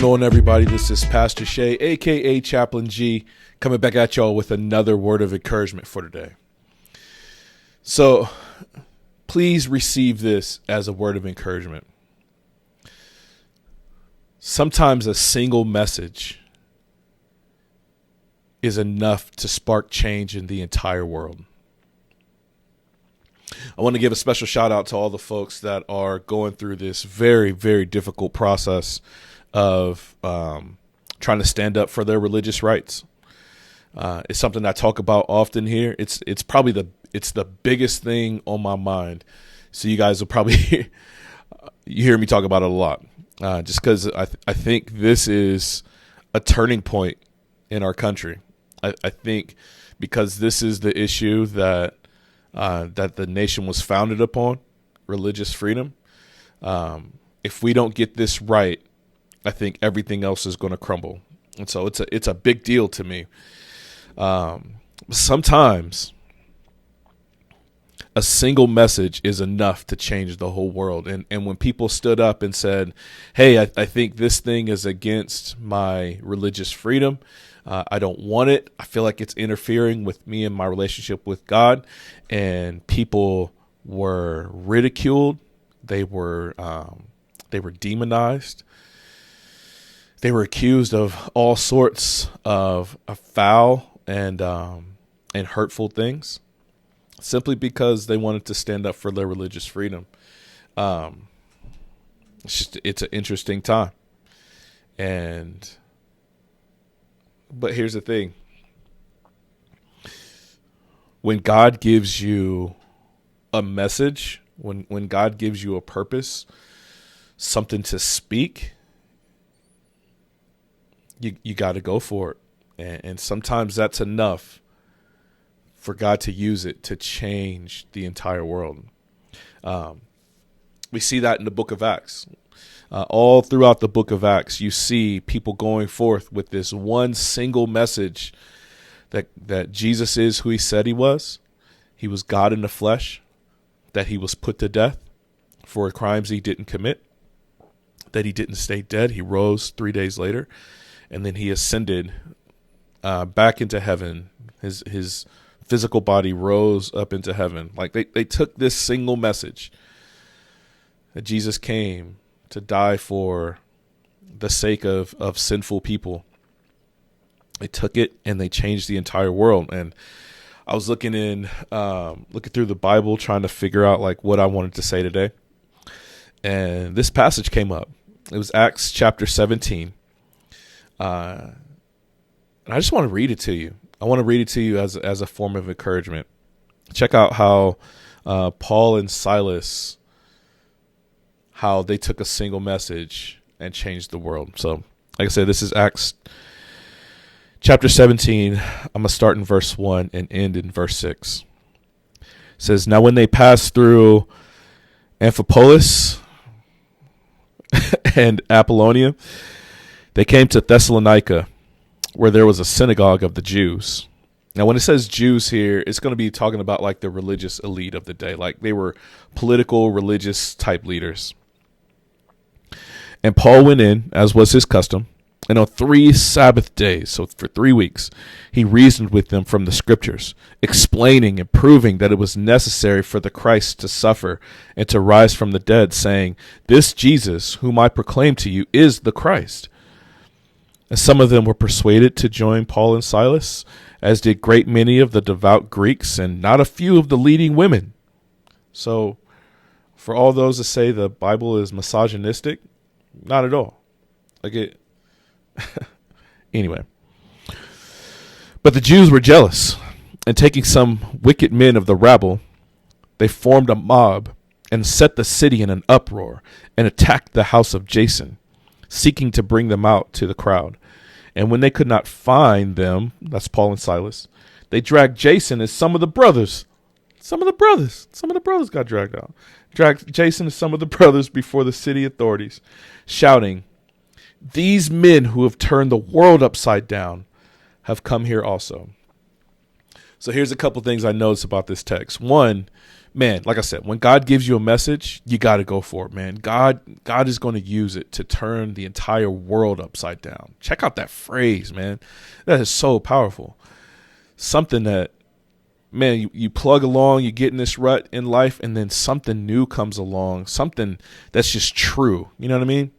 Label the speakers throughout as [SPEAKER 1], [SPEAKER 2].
[SPEAKER 1] on, everybody? This is Pastor Shay, aka Chaplain G, coming back at y'all with another word of encouragement for today. So please receive this as a word of encouragement. Sometimes a single message is enough to spark change in the entire world. I want to give a special shout out to all the folks that are going through this very, very difficult process of trying to stand up for their religious rights. It's something I talk about often here. It's probably the biggest thing on my mind. So you guys will probably you hear me talk about it a lot, just because I think this is a turning point in our country. I think because this is the issue that the nation was founded upon, religious freedom. If we don't get this right, I think everything else is going to crumble. And so it's a big deal to me. Sometimes a single message is enough to change the whole world. And when people stood up and said, hey, I think this thing is against my religious freedom, I don't want it. I feel like it's interfering with me and my relationship with God. And people were ridiculed. They were demonized. They were accused of all sorts of foul and hurtful things, simply because they wanted to stand up for their religious freedom. It's an interesting time. But here's the thing. When God gives you a message, when God gives you a purpose, something to speak, you got to go for it. And sometimes that's enough for God to use it to change the entire world. We see that in the book of Acts. All throughout the book of Acts, you see people going forth with this one single message that Jesus is who he said he was. He was God in the flesh, that he was put to death for crimes he didn't commit, that he didn't stay dead. He rose 3 days later, and then he ascended back into heaven. His physical body rose up into heaven. Like they took this single message that Jesus came to die for the sake of sinful people. They took it and they changed the entire world. And I was looking through the Bible, trying to figure out like what I wanted to say today. And this passage came up. It was Acts chapter 17. And I just want to read it to you. I want to read it to you as a form of encouragement. Check out how Paul and Silas, how they took a single message and changed the world. So, like I said, this is Acts chapter 17. I'm going to start in verse 1 and end in verse 6. It says, now when they passed through Amphipolis and Apollonia, they came to Thessalonica, where there was a synagogue of the Jews. Now, when it says Jews here, it's going to be talking about like the religious elite of the day. Like they were political, religious type leaders. And Paul went in, as was his custom, and on 3 Sabbath days, so for 3 weeks, he reasoned with them from the scriptures, explaining and proving that it was necessary for the Christ to suffer and to rise from the dead, saying, this Jesus, whom I proclaim to you, is the Christ. And some of them were persuaded to join Paul and Silas, as did great many of the devout Greeks and not a few of the leading women. So for all those that say the Bible is misogynistic, not at all. Anyway. But the Jews were jealous, and taking some wicked men of the rabble, they formed a mob and set the city in an uproar and attacked the house of Jason, seeking to bring them out to the crowd. And when they could not find them, that's Paul and Silas, they dragged Jason and some of the brothers. Some of the brothers got dragged out. Dragged Jason and some of the brothers before the city authorities, shouting, these men who have turned the world upside down have come here also. So here's a couple things I noticed about this text. One, man, like I said, when God gives you a message, you got to go for it, man. God is going to use it to turn the entire world upside down. Check out that phrase, man. That is so powerful. Something that, man, you plug along, you get in this rut in life, and then something new comes along, something that's just true. You know what I mean?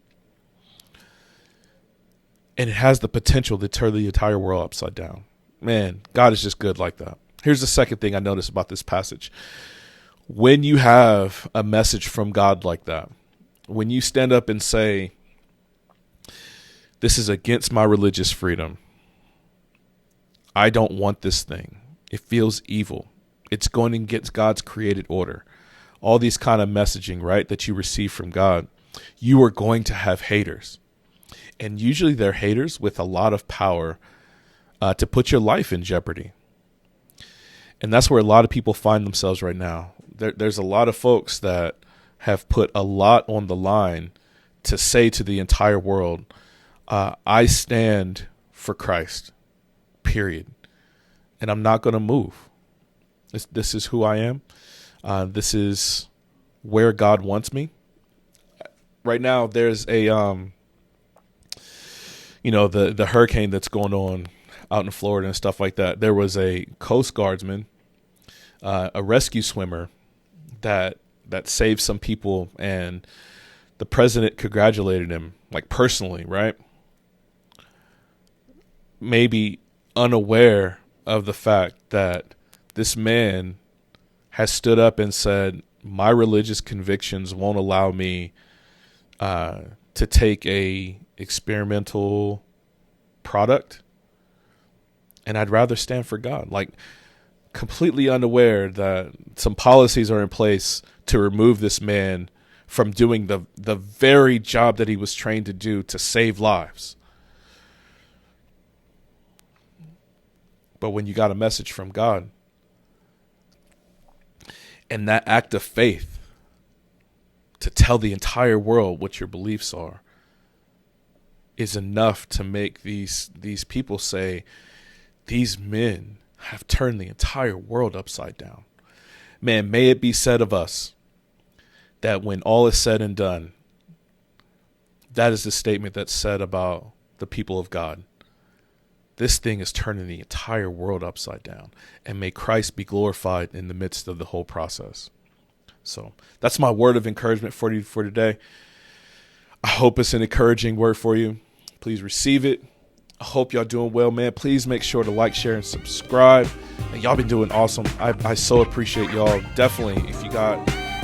[SPEAKER 1] And it has the potential to turn the entire world upside down. Man, God is just good like that. Here's the second thing I noticed about this passage. When you have a message from God like that, when you stand up and say, this is against my religious freedom, I don't want this thing. It feels evil. It's going against God's created order. All these kind of messaging, right, that you receive from God, you are going to have haters. And usually they're haters with a lot of power to put your life in jeopardy. And that's where a lot of people find themselves right now. There's a lot of folks that have put a lot on the line to say to the entire world, I stand for Christ, period. And I'm not going to move. This is who I am. This is where God wants me. Right now, there's a, the hurricane that's going on out in Florida and stuff like that. There was a Coast Guardsman, a rescue swimmer that saved some people, and the president congratulated him, like personally, right? Maybe unaware of the fact that this man has stood up and said, my religious convictions won't allow me to take a experimental product, and I'd rather stand for God. Like, completely unaware that some policies are in place to remove this man from doing the very job that he was trained to do, to save lives. But when you got a message from God, and that act of faith to tell the entire world what your beliefs are is enough to make these people say, these men have turned the entire world upside down. Man, may it be said of us that when all is said and done, that is the statement that's said about the people of God. This thing is turning the entire world upside down, and may Christ be glorified in the midst of the whole process. So that's my word of encouragement for you for today. I hope it's an encouraging word for you. Please receive it. I hope y'all doing well, man. Please make sure to like, share, and subscribe. And y'all been doing awesome. I so appreciate y'all. Definitely, if you got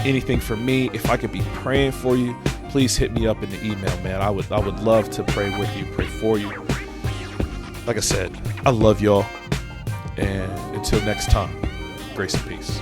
[SPEAKER 1] anything for me, if I could be praying for you, please hit me up in the email, man. I would love to pray with you, pray for you. Like I said, I love y'all. And until next time, grace and peace.